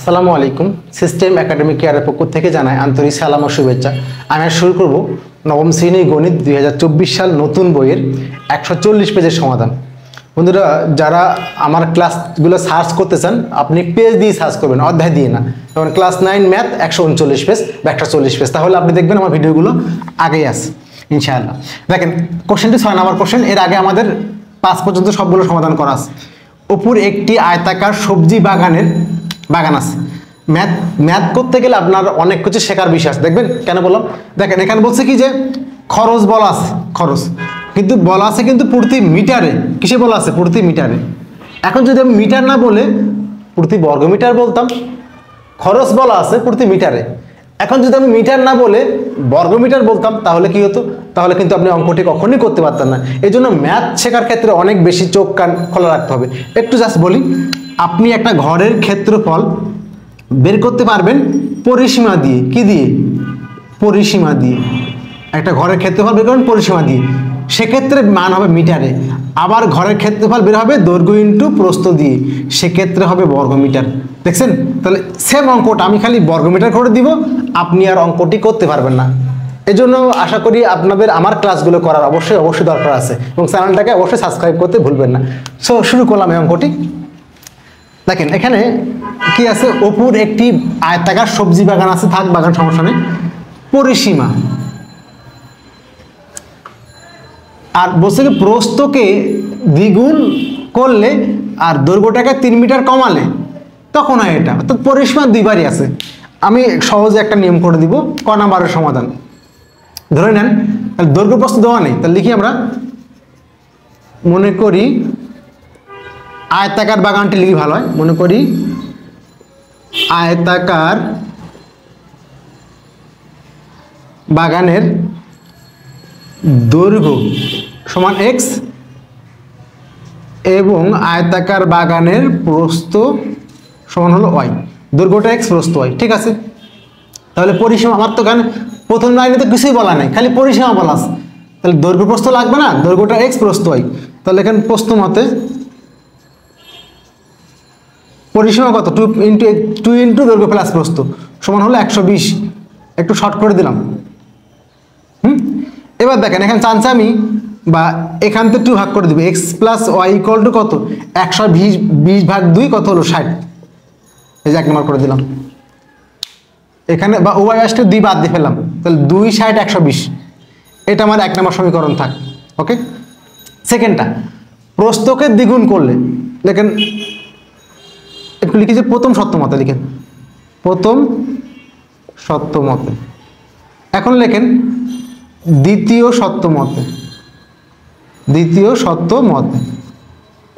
আসসালামু আলাইকুম। System academic কেয়ারের পক্ষ থেকে জানাই আন্তরিক সালাম ও শুভেচ্ছা। আমি শুরু করব নবম শ্রেণী গণিত 2024 সাল নতুন বইয়ের 140 পেজের সমাধান। বন্ধুরা, যারা আমার ক্লাসগুলো সার্চ করতে চান, আপনি পেজ দিয়ে সার্চ করবেন, অধ্যায় দিয়ে না। যেমন ক্লাস 9 ম্যাথ 139 পেজ বা 140 পেজ, তাহলে আপনি দেখবেন আমার ভিডিওগুলো আগেই আছে ইনশাআল্লাহ। দেখেন কোশ্চেনটি 6 নম্বর কোশ্চেন। এর আগে আমাদের 5 পর্যন্ত সবগুলো সমাধান করা আছে। উপর একটি আয়তাকার সবজি বাগান আছে। ম্যাথ করতে গেলে আপনার অনেক কিছু শেখার বিষয় আছে। দেখবেন কেন বললাম, দেখেন এখানে বলছে কি যে খরচ বলা আছে, খরচ কিন্তু বলা আছে কিন্তু প্রতি মিটারে। কিসে বলা আছে? প্রতি মিটারে। এখন যদি আমি মিটার না বলে প্রতি বর্গমিটার বলতাম, খরচ বলা আছে প্রতি মিটারে। এখন যদি আমি মিটার না বলে বর্গমিটার বলতাম, তাহলে কি হতো? তাহলে কিন্তু আপনি অঙ্কটি কখনোই করতে পারতেন না। এই জন্য ম্যাথ শেখার ক্ষেত্রে অনেক বেশি চোখ কান খোলা রাখতে হবে। একটু জাস্ট বলি, আপনি একটা ঘরের ক্ষেত্রফল বের করতে পারবেন পরিসীমা দিয়ে। কি দিয়ে? পরিসীমা দিয়ে। একটা ঘরের ক্ষেত্রফল বের করবেন পরিসীমা দিয়ে, সেক্ষেত্রে মান হবে মিটারে। আবার ঘরের ক্ষেত্রফল বের হবে দৈর্ঘ্য ইন্টু প্রস্থ দিয়ে, সেক্ষেত্রে হবে বর্গমিটার। দেখছেন? তাহলে সেম অঙ্কটা আমি খালি বর্গমিটার করে দিব, আপনি আর অঙ্কটি করতে পারবেন না। এই জন্য আশা করি আপনাদের আমার ক্লাসগুলো করার অবশ্যই দরকার আছে, এবং চ্যানেলটাকে অবশ্যই সাবস্ক্রাইব করতে ভুলবেন না। সো শুরু করলাম এই অঙ্কটি। দেখেন এখানে কি আছে? অপুর একটি আয়তাকার সবজি বাগান আছে, থাক বাগান সমস্যা নেই। পরিসীমা আর বলছে কি প্রস্থকে দ্বিগুণ করলে আর দৈর্ঘ্যটাকে 3 মিটার কমালে তখন হয় এটা। অর্থাৎ পরিসীমা দুইবারই আছে। আমি সহজে একটা নিয়ম করে দিব, ক নাম্বারের সমাধান। ধরে নেন দৈর্ঘ্য প্রস্থ দেওয়া নেই, তাহলে লিখি আমরা, মনে করি আয়তাকার বাগানটি লিখি ভালো হয়। মনে করি আয়তাকার বাগানের দৈর্ঘ্য সমান x এবং আয়তাকার বাগানের প্রস্থ সমান হলো y। দৈর্ঘ্যটা x, প্রস্থ y, ঠিক আছে। তাহলে পরিসীমা, আমার তো এখানে প্রথম লাইনে তো কিছুই বলা নাই, খালি পরিসীমা বলা আছে। তাহলে দৈর্ঘ্য প্রস্থ লাগবে না? দৈর্ঘ্যটা x, প্রস্থ y। তাহলে এখানে প্রস্থ মতে পরিসীমা কত? 2 ইন্টু দৈর্ঘ্য প্লাস প্রস্থ সমান হলো 120। একটু শর্ট করে দিলাম। এবার দেখেন এখানে চান্স আমি বা এখান থেকে 2 ভাগ করে দিব। x plus Y equal to কত? 120 ভাগ 2 কত হলো? 60। এই যে 1 নম্বর করে দিলাম এখানে, বা ওয়াই আসতে 2 বাদ দিয়ে ফেললাম, তাহলে 2 60 120। এটা আমার 1 নম্বর সমীকরণ থাক। ওকে। সেকেন্ডটা, প্রস্থকে দ্বিগুণ করলে, দেখেন একটু লিখি যে প্রথম সত্য মতে লিখেন, প্রথম সত্য মতে। এখন লেখেন দ্বিতীয় সত্য মতে। দ্বিতীয় সত্য মতে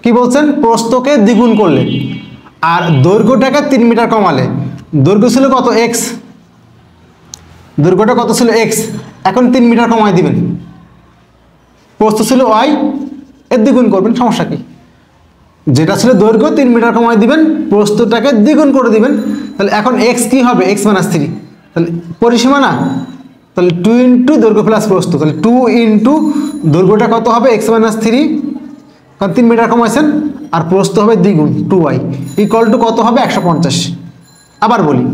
কি বলছেন? প্রস্থকে দ্বিগুণ করলে আর দৈর্ঘ্যটাকে 3 মিটার কমালে। দৈর্ঘ্য ছিল কত? x, দৈর্ঘ্যটা কত ছিল? x, এখন 3 মিটার কমাই দিবেন। প্রস্থ ছিল y, এর দ্বিগুণ করবেন, সমস্যা কি? যেটা ছিল দৈর্ঘ্য 3 মিটার কমাই দিবেন, প্রস্থটাকে দ্বিগুণ করে দিবেন। তাহলে এখন x কি হবে? x - 3। তাহলে পরিসীমা না, তাহলে 2 ইন্টু দৈর্ঘ্য প্লাস প্রস্থ, তাহলে 2 ইন্টু দৈর্ঘ্যটা কত হবে? x - 3, কারণ 3 মিটার কমাইছেন, আর প্রস্থ হবে দ্বিগুণ 2y ইকুয়াল টু কত হবে? 150। আবার বলি,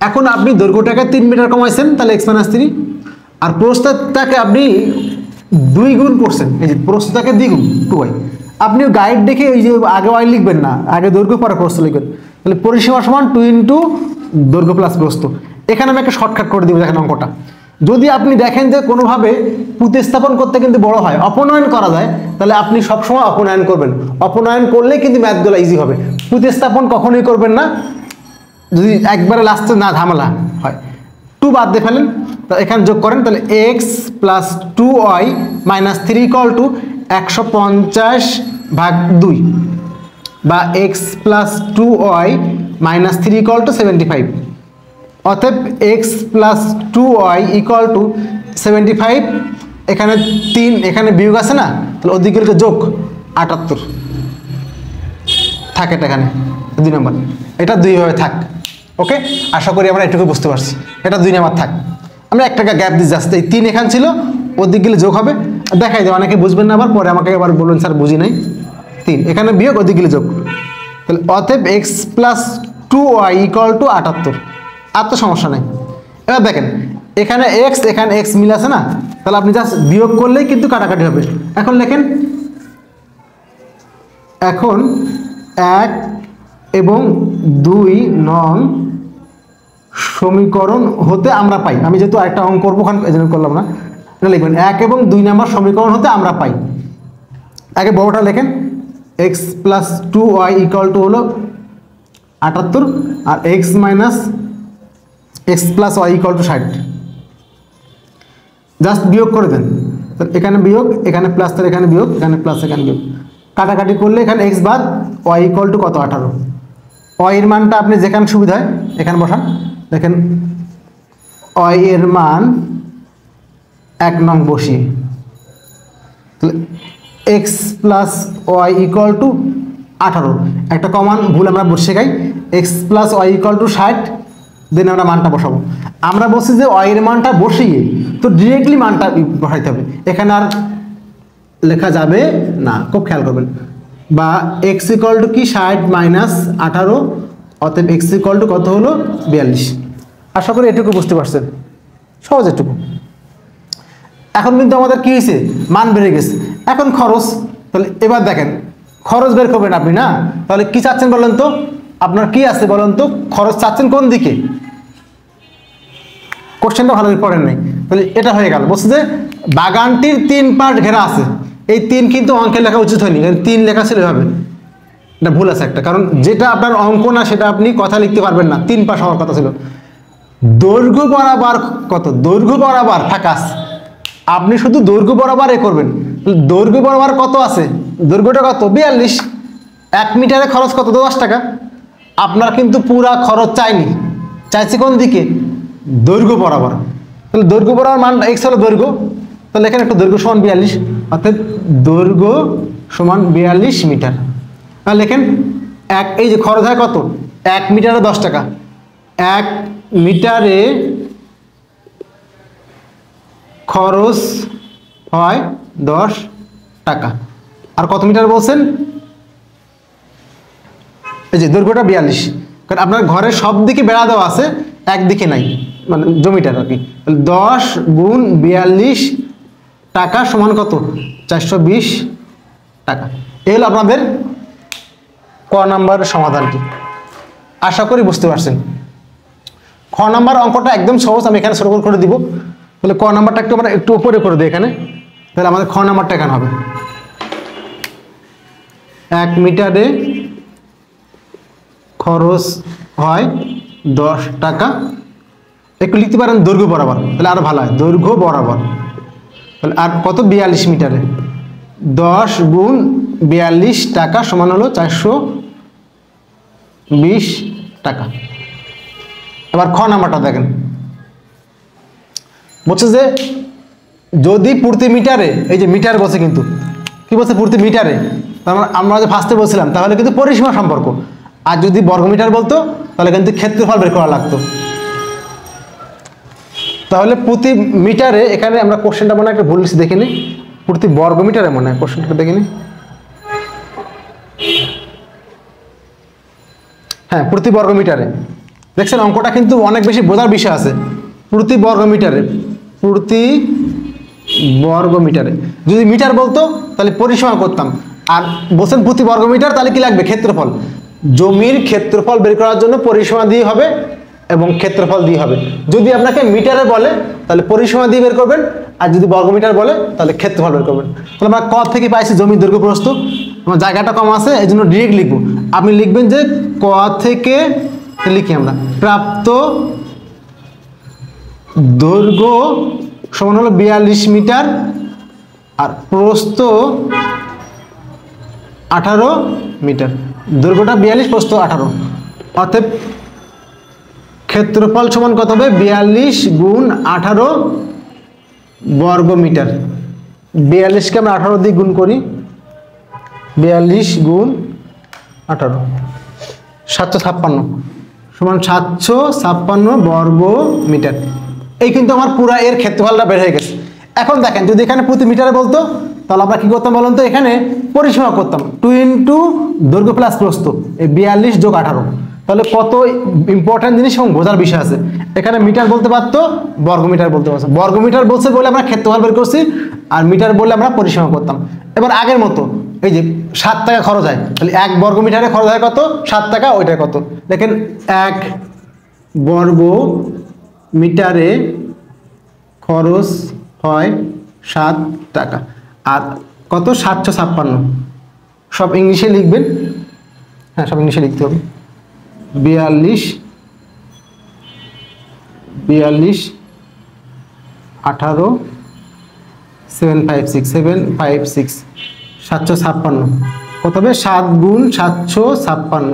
এখন আপনি দৈর্ঘ্যটাকে 3 মিটার কমাইছেন, তাহলে x - 3, আর প্রস্থটাকে আপনি 2 গুণ করছেন, এই যে প্রস্থটাকে দ্বিগুণ 2y। আপনি গাইড দেখে এই যে আগে y লিখবেন না, আগে দৈর্ঘ্য পরে প্রস্থ লিখবেন। তাহলে পরিসীমা সমান 2 ইন্টু দৈর্ঘ্য প্লাস প্রস্থ। এখানে আমি একটা শর্টকাট করে দিব। দেখেন অঙ্কটা যদি আপনি দেখেন যে কোনোভাবে প্রতিস্থাপন করতে কিন্তু বড় হয়, অপনয়ন করা যায়, তাহলে আপনি সবসময় অপনয়ন করবেন। অপনয়ন করলে কিন্তু ম্যাথগুলো ইজি হবে। প্রতিস্থাপন কখনোই করবেন না, যদি একবারে লাস্টে না ঝামেলা হয়। 2 বাদ দিয়ে ফেলেন, তো এখানে যোগ করেন, তাহলে x plus 2y minus 3 equal to 150 ভাগ 2, বা x plus 2y minus 3 equal to 75। অতএব x plus 2y equal to 75। এখানে 3, এখানে বিয়োগ আছে না, তাহলে ওদিকে যোগ 78 থাকে। এটা এখানে 2 নম্বর, এটা 2 ভাবে থাক। ওকে, আশা করি আমরা এটুকু বুঝতে পারছি। এটা 2 নম্বর থাক। আমরা একটা গ্যাপ দিয়ে যাচ্ছি, এই 3 এখানে ছিল, ওদিক গেলে যোগ হবে। দেখাই দেয়, অনেকে বুঝবেন না, আবার পরে আমাকে আবার বলবেন স্যার বুঝি নাই। 3 এখানে বিয়োগ, ওদিক গেলে যোগ। তাহলে অতএব x plus 2y equal to 78, আর তো সমস্যা নেই। এবার দেখেন এখানে x এখানে x মিল আছে না, তাহলে আপনি জাস্ট বিয়োগ করলেই কিন্তু কাটাকাটি হবে। এখন লেখেন, এখন 1 এবং 2 নং সমীকরণ হতে আমরা পাই, আমি যেহেতু আরেকটা অঙ্ক করবো ওখানে এই জন্য করলাম না, এটা লিখবেন 1 এবং 2 নম্বর সমীকরণ হতে আমরা পাই। আগে বড়টা লেখেন, x plus 2y equal to হলো 78 আর x minus x plus y equal to 60। Just বিয়োগ করে দেন, এখানে বিয়োগ এখানে প্লাস, তাহলে এখানে বিয়োগ এখানে প্লাস এখানে বিয়োগ, কাটাকাটি করলে এখানে x বাদ y ইকুয়াল টু কত 18। y এর মানটা আপনি যেখানে সুবিধা হয় এখানে বসান। দেখেন y এর মান 1 নং বসিয়ে, তাহলে x plus y equal to 18, একটা কমন ভুল আমরা বসে খাই, x plus y equal to 60, দেন আমরা মানটা বসাবো। আমরা বলছি যে y এর মানটা বসিয়ে তো ডিরেক্টলি মানটা বসাইতে হবে, এখানে আর লেখা যাবে না, খুব খেয়াল করবেন। বা x ইকুয়াল টু কি 60 মাইনাস 18, অতএব x ইকুয়াল টু কত হলো 42। আশা করি এটুকু বুঝতে পারছেন, সহজ এটুকু। এখন কিন্তু আমাদের কি হয়েছে, মান বেড়ে গেছে, এখন খরচ। তাহলে এবার দেখেন খরচ বের করবেন আপনি না, তাহলে কি চাচ্ছেন বলেন তো, আপনার কি আছে বলেন তো, খরচ চাচ্ছেন কোন দিকে, কোশ্চেনটা ভালো পড়েন নাই। তাহলে এটা হয়ে গেল, বলছে যে বাগানটির 3 পার্ট ঘেরা আছে, এই 3 কিন্তু অঙ্কে লেখা উচিত হয়নি, কারণ 3 লেখা ছিল এভাবে, এটা ভুল আছে একটা, কারণ যেটা আপনার অঙ্ক না সেটা আপনি কথা লিখতে পারবেন না, 3 পার্ট হওয়ার কথা ছিল। দৈর্ঘ্য বরাবর কত, দৈর্ঘ্য বরাবর ফাঁকাস, আপনি শুধু দৈর্ঘ্য বরাবর এ করবেন, দৈর্ঘ্য বরাবর কত আছে, দৈর্ঘ্যটা কত 42, 1 মিটারে খরচ কত 10 টাকা। আপনার কিন্তু পুরা খরচ চাইনি, চাইছে কোন দিকে, দৈর্ঘ্য বরাবর। তাহলে দৈর্ঘ্য বরাবর মান x হলো দৈর্ঘ্য, তাহলে এখানে একটা দৈর্ঘ্য সমান 42, অর্থাৎ দৈর্ঘ্য সমান 42 মিটার। তাহলে লেখেন এই যে খরচ হয় কত, 1 মিটারে 10 টাকা, 1 মিটারে খরচ হয় 10 টাকা। আর কত মিটার বলছেন, এই যে দৈর্ঘ্যটা 42, কারণ আপনার ঘরে সব দিকে বেড়া দেওয়া আছে, একদিকে নাই, মানে জমিটার আর কি। 10 গুণ 42 টাকা সমান কত, 420 টাকা। এই হলো আপনাদের ক নাম্বার সমাধানটি, আশা করি বুঝতে পারছেন। খ নাম্বার অঙ্কটা একদম সহজ, আমি এখানে ছোট করে দিব। তাহলে ক নাম্বারটা একটু আমরা একটু উপরে করে দিই এখানে, তাহলে আমাদের খ নাম্বারটা এখানে হবে 1 মিটারে খরচ হয় 10 টাকা, একটু লিখতে পারেন দৈর্ঘ্য বরাবর, তাহলে আরো ভালো হয়, দৈর্ঘ্য বরাবর। তাহলে আর কত 42 মিটারে 10 গুণ 42 টাকা সমান হলো 420 টাকা। এবার খ নাম্বারটা দেখেন, বলছে যে যদি প্রতি মিটারে, এই যে মিটার বলছে কিন্তু কি বলছে, প্রতি মিটারে, আমরা যে ফার্স্টে বলছিলাম তাহলে কিন্তু পরিসীমা সম্পর্ক, আর যদি বর্গমিটার বলতো তাহলে কিন্তু ক্ষেত্রফল বের করা লাগতো। তাহলে প্রতি মিটারে, এখানে আমরা কোশ্চেনটা মনে হয় একটা ভুল দেখে নিই, প্রতি বর্গমিটারে মনে হয় কোশ্চেনটা দেখে নিই, হ্যাঁ প্রতি বর্গমিটারে। দেখছেন অঙ্কটা কিন্তু অনেক বেশি বোঝার বিষয় আছে, প্রতি বর্গমিটারে, প্রতি বর্গমিটারে। যদি মিটার বলতো তাহলে পরিসীমা করতাম, আর বলছেন প্রতি বর্গমিটার, তাহলে কি লাগবে, ক্ষেত্রফল। জমির ক্ষেত্রফল বের করার জন্য পরিসীমা দিয়ে হবে এবং ক্ষেত্রফল দিয়ে হবে। যদি আপনাকে মিটারে বলে তাহলে পরিসীমা দিয়ে বের করবেন, আর যদি বর্গমিটার বলে তাহলে ক্ষেত্রফল বের করবেন। তাহলে আমরা ক থেকে পাইছি জমির দৈর্ঘ্য প্রস্থ, আমার জায়গাটা কম আছে এই জন্য ডিরেক্ট লিখবো। আপনি লিখবেন যে ক থেকে লিখি আমরা প্রাপ্ত দৈর্ঘ্য সমান হলো 42 মিটার আর প্রস্থ 18 মিটার, দৈর্ঘ্যটা 42 প্রস্থ 18, অতএব ক্ষেত্রফল সমান কত হবে 42 গুণ 18 বর্গ মিটার। 42কে আমরা 18 দিয়ে গুণ করি, 42 গুণ 18 756 সমান 756 বর্গ মিটার। এই কিন্তু আমার পুরা এর ক্ষেত্রফলটা বের হয়ে গেছে। এখন দেখেন যদি এখানে প্রতি মিটারে বলতো তাহলে আমরা কি করতাম বলুন তো, এখানে পরিসীমা করতাম 2 ইন্টু দৈর্ঘ্য প্লাস প্রস্থ, এই 42 যোগ 18, তাহলে কত ইম্পর্টেন্ট জিনিস এবং বোঝার বিষয় আছে। এখানে মিটার বলতে পারতো, বর্গমিটার বলতে পারতো। বর্গমিটার বলছে বলে আমরা ক্ষেত্রফল বের করছি, আর মিটার বললে আমরা পরিসীমা করতাম। এবার আগের মতো এই যে 7 টাকা খরচ হয়, তাহলে 1 বর্গ মিটারে খরচ হয় কত? 7 টাকা। ওইটা কত দেখেন, 1 বর্গ মিটারে খরচ হয় 7 টাকা। আর কত? 756। সব ইংলিশে লিখবেন, হ্যাঁ সব ইংলিশে লিখতে হবে। 42 18 756 756 কত হবে? 7 গুণ 756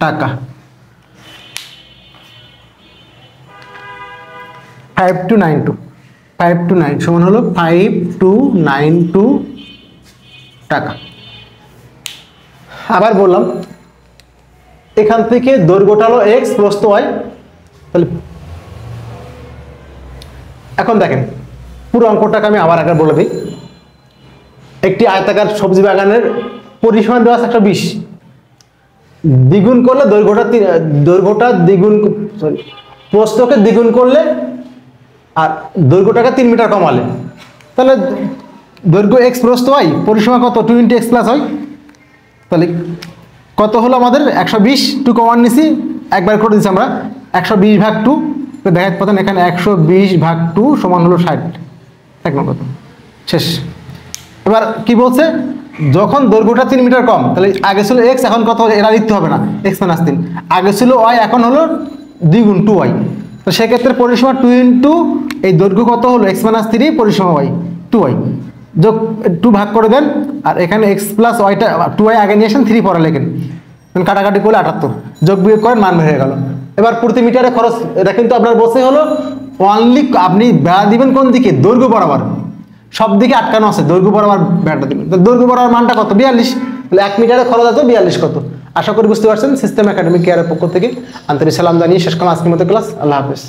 টাকা। 5292 সমান হলো 5292 টাকা। আবার বললাম এখান থেকে দৈর্ঘ্যটা হলো x, প্রস্থ y। তাহলে এখন দেখেন পুরো অঙ্কটাকে আমি আবার একবার বলে দিই। একটি আয়তাকার সবজি বাগানের পরিসীমা দেওয়া আছে 120, দ্বিগুণ করলে দৈর্ঘ্যটা দ্বিগুণ, সরি প্রস্থকে দ্বিগুণ করলে আর দৈর্ঘ্যটাকে 3 মিটার কমালে, তাহলে দৈর্ঘ্য x, প্রস্থ y, পরিসীমা কত? 2 × x + y। তাহলে কত হলো আমাদের? 120। 2 কমান নিছি, একবার করে দিচ্ছি আমরা। 120/2 দেখাতে পাতেন এখানে, 120/2 সমান হলো 60। এক নম্বর শেষ। এবার কি বলছে? যখন দৈর্ঘ্যটা 3 মিটার কম, তাহলে আগে ছিল x, এখন কত? এটা লিখতে হবে না, x - 3। আগে ছিল y, এখন হলো দ্বিগুণ 2y। তো সেক্ষেত্রে পরিসীমা 2 × এই দৈর্ঘ্য কত হলো? x - 3, পরিসীমা y 2y। যোগ 2 ভাগ করে দেন, আর এখানে x + yটা 2y আগে নিয়ে আসেন, 3 পরে লেখেন, কাটাকাটি করলে 78, যোগ বিয়োগ করেন, মান বের হয়ে গেল। এবার প্রতি মিটারে খরচ, এটা কিন্তু আপনার বসে হলো অনলি, আপনি বেড়া দিবেন কোন দিকে? দৈর্ঘ্য বরাবর। সব দিকে আটকানো আছে, দৈর্ঘ্য বরাবর বেড়াটা দিবেন। তো দৈর্ঘ্য বরাবর মানটা কত? 42। তাহলে 1 মিটারে খরচ আছে 42 কত? আশা করি বুঝতে পারছেন। সিস্টেম একাডেমিক কেয়ারের পক্ষ থেকে আন্তরিক সালাম জানিয়ে শেষ করলাম আজকের মতো ক্লাস। আল্লাহ হাফেজ।